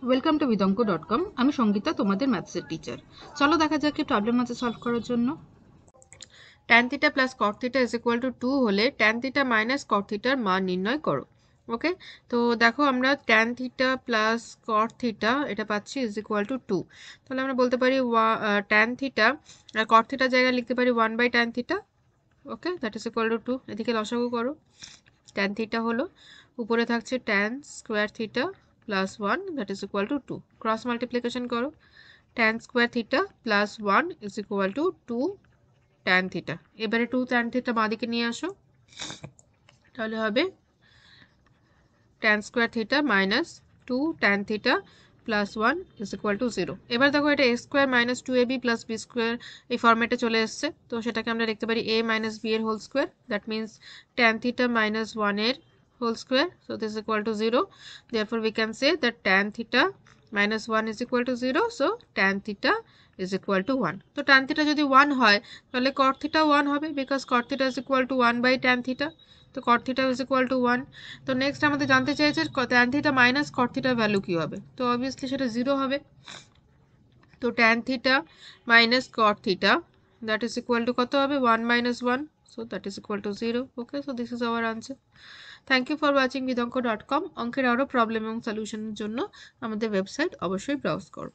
Welcome to vidonko.com। আমি সঙ্গীতা, তোমাদের ম্যাথসের teacher. চলো দেখা যাক কি প্রবলেম আছে সলভ করার জন্য। tan theta plus cot theta is equal to 2 হলে tan থিটা মাইনাস cot থিটার মান নির্ণয় করো। ওকে, তো দেখো আমরা tan theta plus cot theta এটা পাচ্ছি ইজ ইকুয়াল টু 2। তাহলে আমরা বলতে পারি tan থিটা আর cot থিটার জায়গায় লিখতে পারি 1/tan theta. Okay, that is equal to 2। এদিকে লসাগু করো। tan থিটা হলো উপরে থাকছে tan square theta plus 1 that is equal to 2। Cross multiplication করো। tan square theta plus 1 is equal to 2 tan theta. এবারে 2 tan থিটা বাঁদিকে নিয়ে আসো, তাহলে হবে tan square theta minus 2 tan theta plus 1 is equal to 0। এবার দেখো এটা a square minus 2ab plus b square এই ফর্মেটে চলে এসছে, তো সেটাকে আমরা লিখতে পারি a মাইনাস b এর whole square. That means tan theta minus 1 এর whole square, so this is equal to 0. Therefore we can say that tan theta minus 1 is equal to 0, so tan theta is equal to 1. তো tan theta যদি 1 হয় তাহলে cot theta 1 হবে, because cot theta is equal to 1 by tan theta, তো cot theta is equal to 1। তো next আমাদের জানতে চাইছে tan theta minus cot theta value কি হবে, তো অবভিয়াসলি সেটা 0 হবে। তো tan theta minus cot theta that is equal to কত হবে 1 minus 1, so that is equal to 0. Okay, so this is our answer. Thank you for watching vidonko.com। অঙ্কের আরও প্রবলেম এবং সলিউশনের জন্য আমাদের ওয়েবসাইট অবশ্যই ব্রাউজ করো।